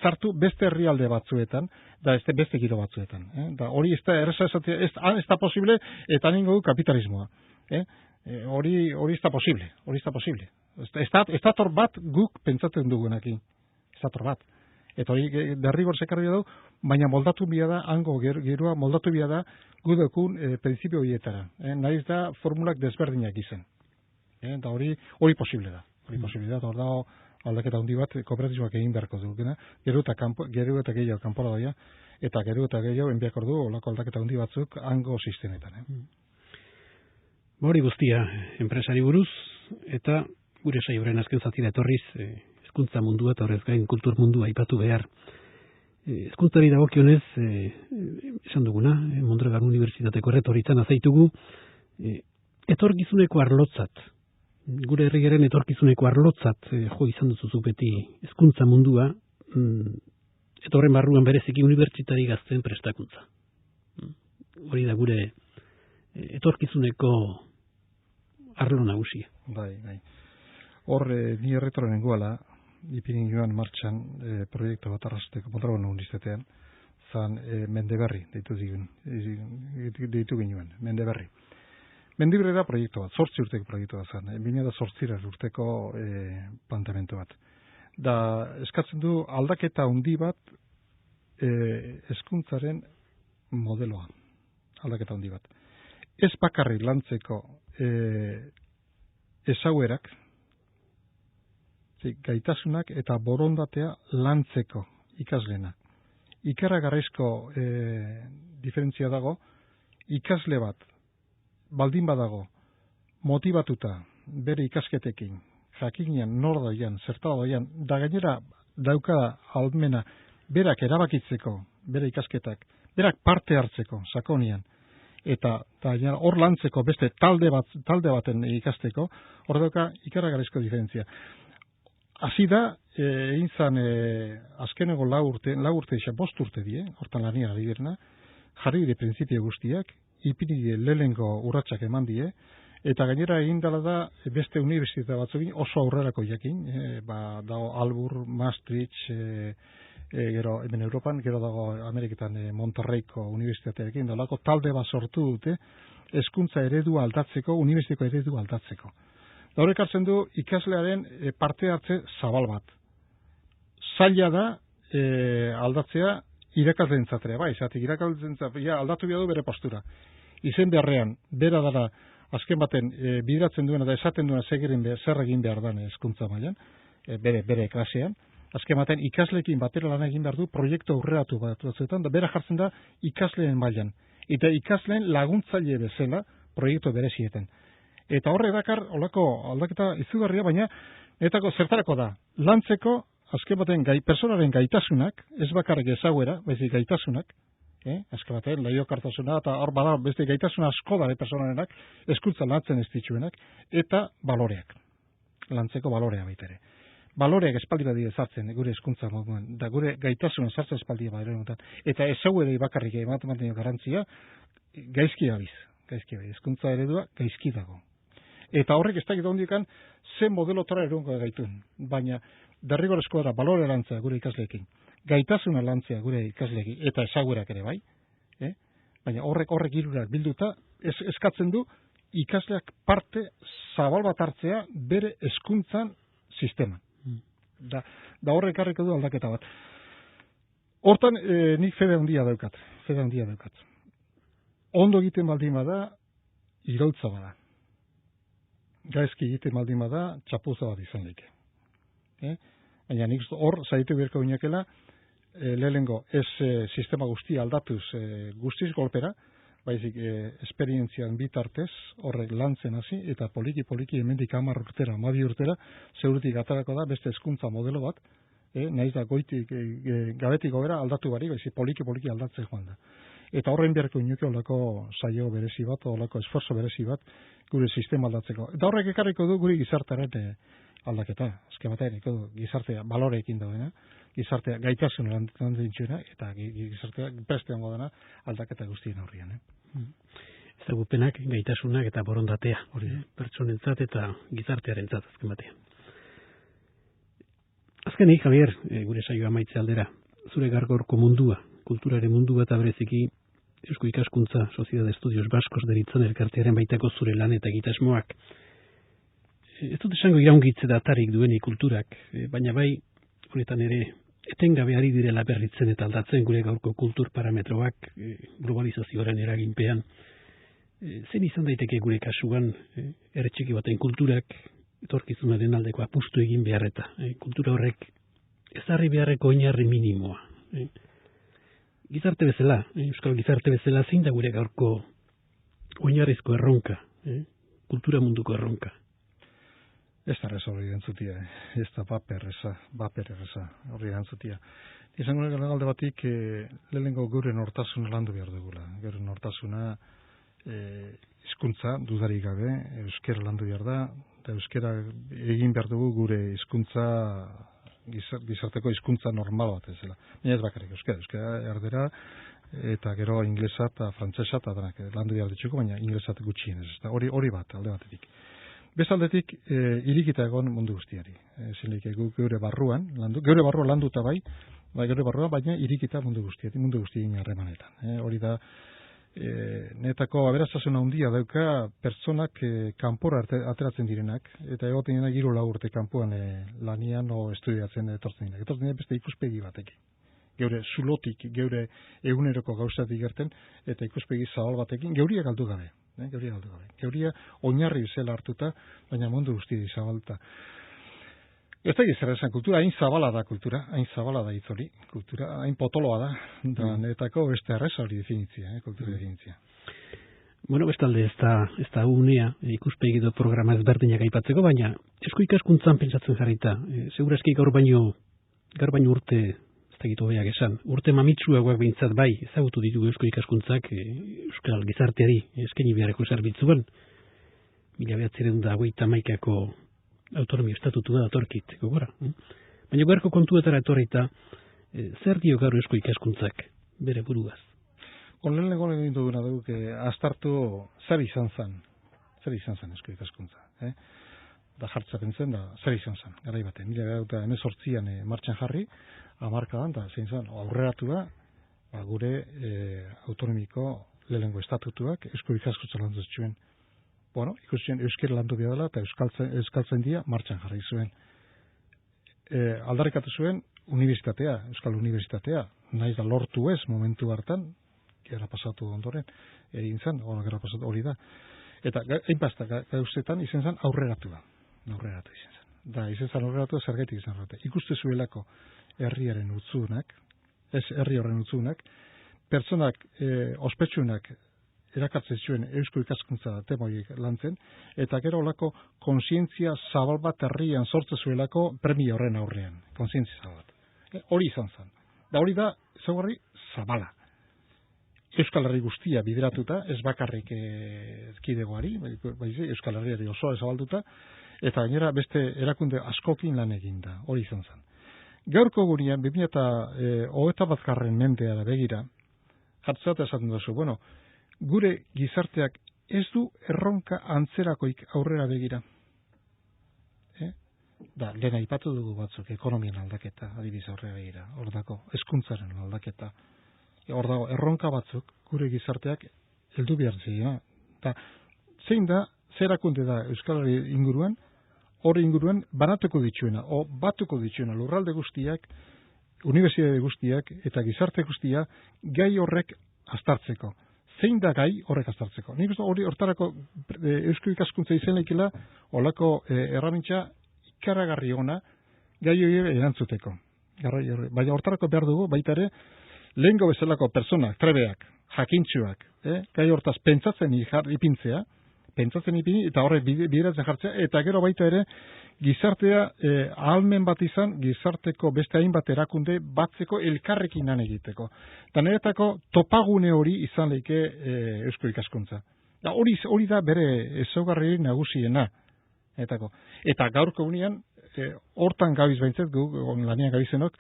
sartu beste herrialde batzuetan, da beste giro batzuetan. Da hori ez da erresa esatea, ez da posible, eta ningo du kapitalismoa. Hori ez da posible, Ez dator bat guk pentsatzen dugunekin. Ez dator bat. Eta hori derrigor sekarri du, baina moldatu bia da, hango geroa moldatu bia da, gudekun prinsipio horietara. Naiz da formulak desberdinak izan. Eta hori posible da. Hor dago aldaketa handi bat, kooperatizmoak egin beharko duguna, gero eta gehiago kanpora daia, eta gero eta gehiago enbiak ordu, olako aldaketa handi batzuk hango sistemetan. Hori guztia, enpresari buruz, eta gure saioaren azken zatira etorriz, hezkuntza mundua eta horrez gain kultur mundua aipatu behar. Hezkuntzari dagokionez, esan duguna, Mondragon Unibertsitateko erretoritzan azaitugu, etorkizuneko arlotzat, gure herriaren etorkizuneko arlotzat jo izan duzuzu beti hezkuntza mundua, eta horren barruan bereziki unibertsitari gazten prestakuntza. Hori da gure etorkizuneko arlo nagusia. Bai. Hor, ni erretora nengoala, ipinin joan martxan proiektu bat arrasteko Mondragon Unibertsitatean, zan Mendeberri, deitu ginen, Mendeberri. Mendibre da proiektu bat, 8 urteko proiektu bat zen, 2008 urteko planteamendu bat. Da, eskatzen du aldaketa handi bat hezkuntzaren modeloa, aldaketa handi bat. Ez bakarrik lantzeko ezauerak, gaitasunak eta borondatea lantzeko ikaslena. Ikaragarrizko diferentzia dago, ikasle bat, baldin badago, motivatuta bere ikasketekin, jakinean nor daian, zerta daian, da gainera daukada ahalmena berak erabakitzeko bere ikasketak, berak parte hartzeko sakonian, eta hor lantzeko beste talde baten ikasteko, hor dauka ikaragarrizko diferentzia. Hasi da, egin zan azkeneko 4 urte, 5 urte die, hortan lanian ari direna, jarri dire printzipio guztiak, ipini lehenengo urratsak eman die, eta gainera egin dela da beste unibertsitate batzukin oso aurrerako jakin, dago Albur, Maastricht, gero hemen Europan, gero dago Ameriketan Monterreyko unibertsitatearekin, dolako talde bat sortu dute, hezkuntza eredua aldatzeko, unibertsiteko eredua aldatzeko. Da horrek hartzen du ikaslearen parte hartze zabal bat. Zaila da aldatzea irakasleentzatea, bai, zatik irakasleentzatea aldatu behar du bere postura. Izen beharrean, bera dara azken baten bideratzen duena da esaten duena zer egin behar dan hezkuntza mailan, bere klasean. Azken baten ikasleekin batera lan egin behar du proiektu aurreratu batzuetan, da bera jartzen da ikasleen mailan. Eta ikasleen laguntzaile bezala proiektu berezietan. Eta horre dakar, olako aldaketa izugarria, baina netako zertarako da, lantzeko, azken baten personaren gaitasunak, ez bakarrik ezauera, baizik gaitasunak, azken baten, laiokartasuna, eta hor bada beste gaitasuna asko da personarenak, hezkuntza lantzen ez dituenak, eta baloreak, lantzeko balorea baitere. Baloreak espaldi badire sartzen gure hezkuntza moduan, da gure gaitasuna sartzen espaldi badire, eta ezauerei bakarrik ematen garantzia, gaizki abiz, hezkuntza eredua gaizki dago. Eta horrek ez dakit hondikan zen modelotara erungo gaitun, baina derrigorezkoa da balore lantzea gure ikasleekin, gaitasuna lantzea gure ikasleekin, eta ezaguerak ere bai, baina horrek hirurak bilduta eskatzen du ikasleak parte zabal bat hartzea bere hezkuntzan sisteman. Da horrek harriko du aldaketa bat. Hortan nik fede handia daukat. Ondo egiten baldin bada, iraultza bada. Gaizki egiten baldin bada, txapuza bat izan leke. Baina nik hor zaitu berko binakela, lehenengo ez sistema guztia aldatuz guztiz golpera, baizik esperientzian bitartez horrek lantzen hasi, eta poliki hemendik 10 urtera, 12 urtera, zeurutik atarako da beste hezkuntza modelo bat, nahiz da goitik gabetik gobera aldatu bari, baizik poliki aldatzen joan da. Eta horren beharko inuke olako saio berezi bat, olako esforzo berezi bat, gure sistema aldatzeko. Eta horrek ekarriko du gure gizartearen aldaketa. Azken batean, gizartea baloreekin daudena, gizartea gaitasun landintxuena, eta gizartea beste hongo dena aldaketa guztien aurrian. Ezagupenak, gaitasunak eta borondatea, hori pertsonentzat eta gizartearentzat azken batean. Azkenik, Javier, gure saioa maitze aldera, zure gargorko mundua, kulturaren mundua eta bereziki Eusko Ikaskuntza Sociedad de Estudios Baskos deritzen elkartearen baitako zure lan eta egitasmoak. Ez dut esango iraungitze da atarik duenik kulturak, baina bai, honetan ere, etengabe ari direla berritzen eta aldatzen gure gaurko kultur parametroak globalizazioaren eraginpean. Zen izan daiteke gure kasuan erretxiki baten kulturak etorkizunaren aldeko apustu egin beharreta. Kultura horrek ezarri beharreko oinarri minimoa. Gizarte bezala, euskal gizarte bezala, zein da gure gaurko oinarrizko erronka, kultura munduko erronka. Ez da reza hori entzutia, ez da baper erreza hori entzutia. Izango nire alde batik, lehenengo gure nortasuna landu behar dugula. Gure nortasuna hizkuntza dudarik gabe, euskera landu behar da, eta euskera egin behar dugu gure hizkuntza gizarteko hizkuntza normal bat ezela. Baina ez bakarrik euskera erdera, eta gero inglesa eta frantsesa eta denak landu behar dituko, baina inglesa gutxien ez. Hori bat, alde batetik. Bezaldetik, irikita egon mundu guztiari. Zinik, geure barruan landuta geure barruan, baina irikita mundu guztien harremanetan. Hori da, netako aberaztasuna handia dauka pertsonak kanpora ateratzen direnak, eta egoten dena 3 urte kanpoan lanian o estudiatzen etortzen direnak. Etortzen dira beste ikuspegi batekin. Geure zulotik, geure eguneroko gauzatik gerten, eta ikuspegi zabal batekin, geuria galdu gabe. Geuria oinarri bezala hartuta, baina mundu guzti zabalta. Ez da zer esan, kultura hain zabala da hitz hori, kultura hain potoloa da, netako beste erreza hori definitzia, kultura definitzia. Bueno, bestalde ez da unea ikuspegi edo programa ezberdinak aipatzeko, baina Eusko Ikaskuntzan pentsatzen jarrita, segurazki gaur baino urte, ez da gitu beak esan, urte mamitsuagoak behintzat bai, ezagutu ditugu Eusko Ikaskuntzak euskal gizarteari eskaini beharreko zerbitzuan, 1951ko autonomia estatutu da datorkit, gogora. Baina gaurko kontuetara etorrita, zer dio gaur Eusko Ikaskuntzak bere buruaz? Lehenengo egin duguna dugu, astartu zer izan zen Eusko Ikaskuntza. Da jartzapen zen, da zer izan zen, garai batean. 1918an martxan jarri, hamarkadan, da zein zen, aurreratu da, gure autonomiko lehenengo estatutuak Eusko Ikaskuntza landu zuen. Bueno, ikusten euskera landu dela eta euskaltzen dia martxan jarri zuen. Aldarrikatu zuen euskal unibertsitatea, nahiz da lortu ez momentu hartan, gera pasatu ondoren, egin zen, hori da. Eta hainpazta gauzetan izan zen aurreratu izan zen. Da, izan zen aurreratu zergaitik izan rate. Ikuste zuelako herriaren utzunak, herri horren utzunak, pertsonak ospetsunak erakartzen zuen Eusko Ikaskuntza temoiek lantzen, eta gero olako kontzientzia zabal bat herrian sortzen zuelako premia horren aurrean. Kontzientzia zabal bat. Hori izan zen. Da hori da, ezaugarri zabala. Euskal Herri guztia bideratuta, ez bakarrik erkidegoari, Euskal Herriari osoa zabalduta, eta gainera beste erakunde askokin lan eginda. Hori izan zen. Gaurko gurean, 2021. Mendeara begira, jartzat esaten duzu, bueno, gure gizarteak ez du erronka antzerakoik aurrera begira. Da, lehen aipatu dugu batzuk, ekonomian aldaketa, adibidez aurrera begira, hor dago, hezkuntzaren aldaketa. Hor dago, erronka batzuk, gure gizarteak heldu behar zira. Da, zein da, zerakunde da Euskal Herri inguruan, hori inguruan banatuko dituena, o batuko dituena, lurralde guztiak, unibertsitate guztiak, eta gizarte guztia, gai horrek aztartzeko. Zein da gai horrek aztartzeko. Nik uste hori hortarako Eusko Ikaskuntza izan laikela olako erramintza ikaragarri ona gai hori erantzuteko. Baina hortarako behar dugu baita ere lehengo bezalako pertsonak, trebeak, jakintsuak, gai hortaz pentsatzen ipintzea, pentsatzen ipini, eta horrek bideratzen jartzea, eta gero baita ere, gizartea ahalmen bat izan, gizarteko beste hainbat erakunde batzeko elkarrekin lan egiteko. Eta niretako topagune hori izan leike eusko ikaskuntza. Hori da bere ezaugarri nagusiena. Eta gaurko unean, hortan gabiz baintzat, lanean gabizenok,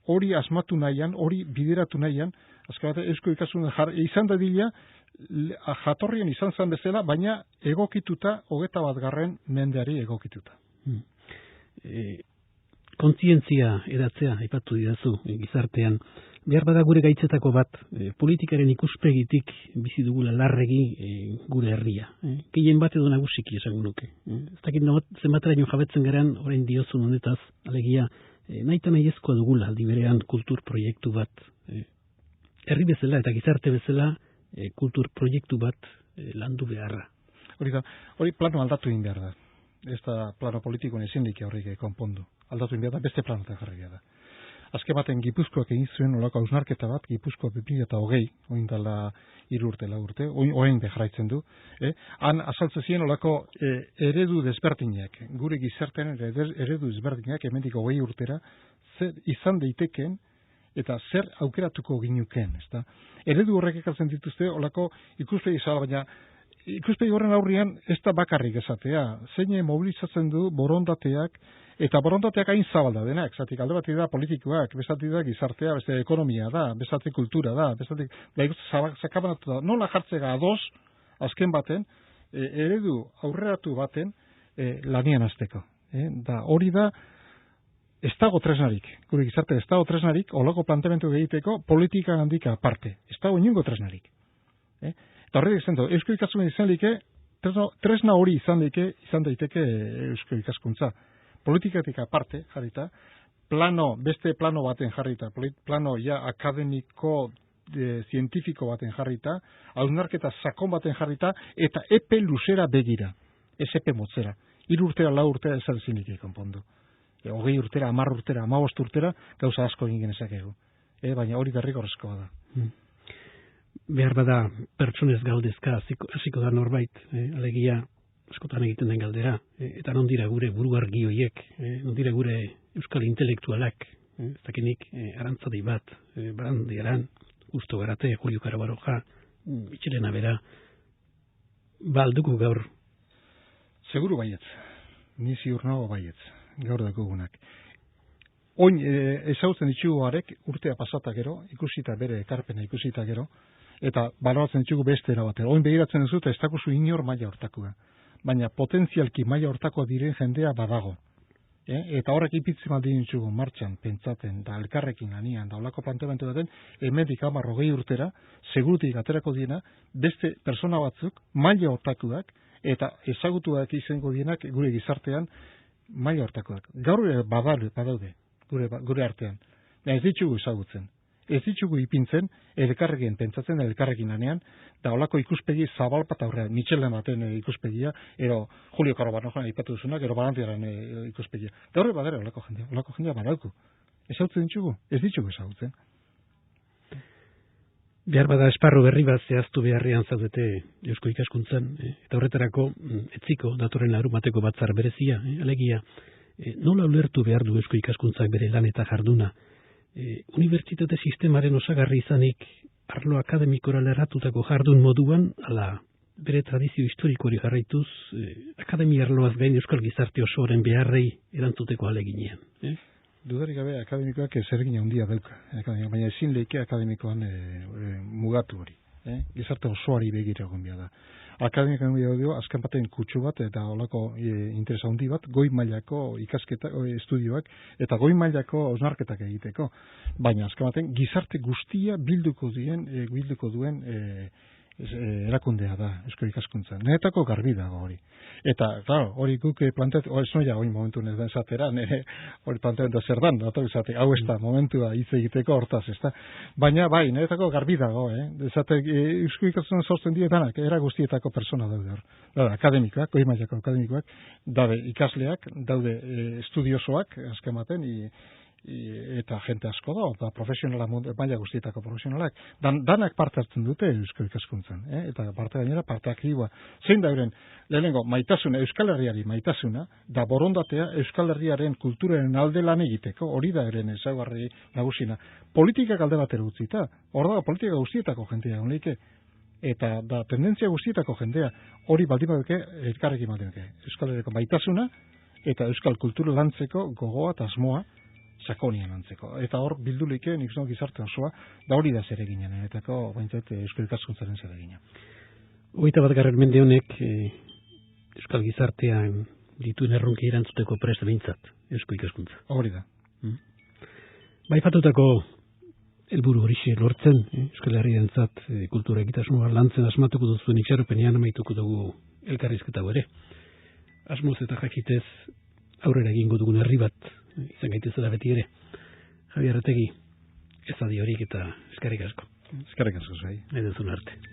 hori asmatu nahian, hori bideratu nahian, azken bat eusko ikaskuntza izan da dila, jatorrien izan zen bezala, baina egokituta, 21. mendeari egokituta. Kontzientzia edatzea, aipatu didazu, gizartean, behar bada gure gaitzetako bat, politikaren ikuspegitik bizi dugula larregi gure herria. Gehien bat edo nagusiki esango nuke. Ez dakit zenbateraino jabetzen garen orain diozun honetaz, alegia, nahita nahiezkoa dugula aldi berean kultur proiektu bat. Herri bezala eta gizarte bezala kultur proiektu bat landu beharra. Hori plano aldatu egin behar da. Ez da plano politikoen ezin dik horrek konpondu. Aldatu egin behar da, beste planotan jarri behar da. Azken baten Gipuzkoak egin zuen olako hausnarketa bat, Gipuzkoa 2020, oin dala 3 urte, 4 urte, oin jarraitzen du. Han azaltzen ziren olako eredu desberdinak, gure gizartean eredu desberdinak, hemendik 20 urtera, zer izan daitekeen, eta zer aukeratuko ginuken, ezta? Eredu horrek ekartzen dituzte olako ikuspegi zabala, baina ikuspegi horren aurrian ez da bakarrik esatea, zein mobilizatzen du borondateak, eta borondateak hain zabalda denak, zatik alde batik da politikoak, bestatik da gizartea, beste ekonomia da, bestatik kultura da, bestatik zakabanatu da, nola jartzega ados, azken baten, eredu aurreratu baten lanian azteko. Da hori da, ez dago tresnarik, gure gizarte ez dago tresnarik, olako planteamentu egiteko politika handika aparte, ez dago inungo tresnarik. Eta horrek izan du, eusko ikaskuntza izan like, tresna hori izan daiteke eusko ikaskuntza. Politikatik aparte jarrita, beste plano baten jarrita, plano ja akademiko, zientifiko baten jarrita, hausnarketa sakon baten jarrita, eta epe luzera begira, ez epe motzera. 3 urtera, 4 urtera ez alzinik konpondu. 20 urtera, 10 urtera, 15 urtera, gauza asko egin genezakegu. Baina hori derrigorrezkoa da. Behar bada pertsonez galdezka hasiko da norbait, alegia askotan egiten den galdera, eta non dira gure buruargi horiek, non dira gure euskal intelektualak, ez dakinik Arantzadi bat, Barandi Aran, Gusto Garate, Julio Caro Baroja, Itxelena bera, balduko gaur? Seguru baietz, ni ziur nago baietz, gaur dakugunak. Oin ezautzen ditugu harek urtea pasata gero, ikusita bere ekarpena ikusita gero, eta baloratzen ditugu beste erabatera. Oin begiratzen dut ez dakuzu inor maila hortakua. Baina potentzialki maila hortako diren jendea badago. Eta horrek ipitzen baldin ditugu martxan, pentsaten, da elkarrekin anian, da olako planteamentu baten, hemendik 10-20 urtera, segurutik aterako diena, beste persona batzuk, maila hortakuak, eta ezagutuak izango dienak gure gizartean, maila hortakuak. Gaur badaude, gure artean. Ez ditugu ezagutzen. Ez ditugu ipintzen, elkarrekin pentsatzen, elkarrekin lanean, da olako ikuspegi zabal bat aurrean, Mitxelen baten ikuspegia, ero Julio Caro Baroja ipatu duzunak, ero Barandiaren ikuspegia. Gaur badara olako jendea badauku. Ezagutzen ditugu? Ez ditugu ezagutzen. Behar bada esparru berri bat zehaztu beharrean zaudete eusko ikaskuntzan, eta horretarako etziko datorren larumateko batzar berezia, alegia, nola ulertu behar du eusko ikaskuntzak bere lan eta jarduna? Unibertsitate sistemaren osagarri izanik arlo akademikora lerratutako jardun moduan, ala bere tradizio historikoari jarraituz, akademia arloaz gain euskal gizarte osoaren beharrei erantzuteko aleginean. Dudarik gabe akademikoak zergina handia dauka, baina ezin leike akademikoan mugatu hori. Gizarte osoari begira egon behar da. Akademikoan dio azken baten kutsu bat eta olako interesa handi bat, goi mailako ikasketa, estudioak eta goi mailako hausnarketak egiteko. Baina azken baten gizarte guztia bilduko duen erakundea da eusko ikaskuntza. Netako garbi dago hori. Eta, claro, hori guk planteatu, ez noia hori momentu ez da esatera, hori planteatu zer dan, hau ez da momentua hitz egiteko hortaz, ez da. Baina, bai, netako garbi dago, Esate, eusko ikaskuntza sortzen diedanak, era guztietako persona daude hor. Daude, akademikoak, goi mailako akademikoak, daude ikasleak, daude estudiosoak, azken baten, eta jente asko da, eta profesionala, maila guztietako profesionalak, danak parte hartzen dute euskal ikaskuntzan, eta parte gainera, parte aktiboa. Zein da euren, lehenengo, maitasuna, Euskal Herriari maitasuna, da borondatea Euskal Herriaren kulturaren alde lan egiteko, hori da euren ezaugarri nagusina. Politikak alde batera utzita, hor da, politika guztietako jentea, honleike, eta da tendentzia guztietako jendea, hori baldin baduke, elkarrekin baldin baduke. Euskal Herriko maitasuna, eta euskal kultura lantzeko gogoa eta asmoa, sakonian antzeko. Eta hor, bildulike, nik zon gizarte osoa, da hori da zereginen, etako, baintzat, euskal ikaskuntzaren zeregina. 21. mende honek, euskal gizartean dituen erronki erantzuteko prest behintzat, eusko ikaskuntza. Hori da. Baipatutako helburu horixe lortzen, Euskal Herrientzat kultura egitasmoa lantzen asmatuko duzuen itxaropenean amaituko dugu elkarrizketa ere. Asmoz eta jakitez aurrera egingo dugun herri bat izan gaitezela beti ere. Javier Arretegi, ez adi horik eta eskerrik asko. Eskerrik asko zai. Nahi duzun arte.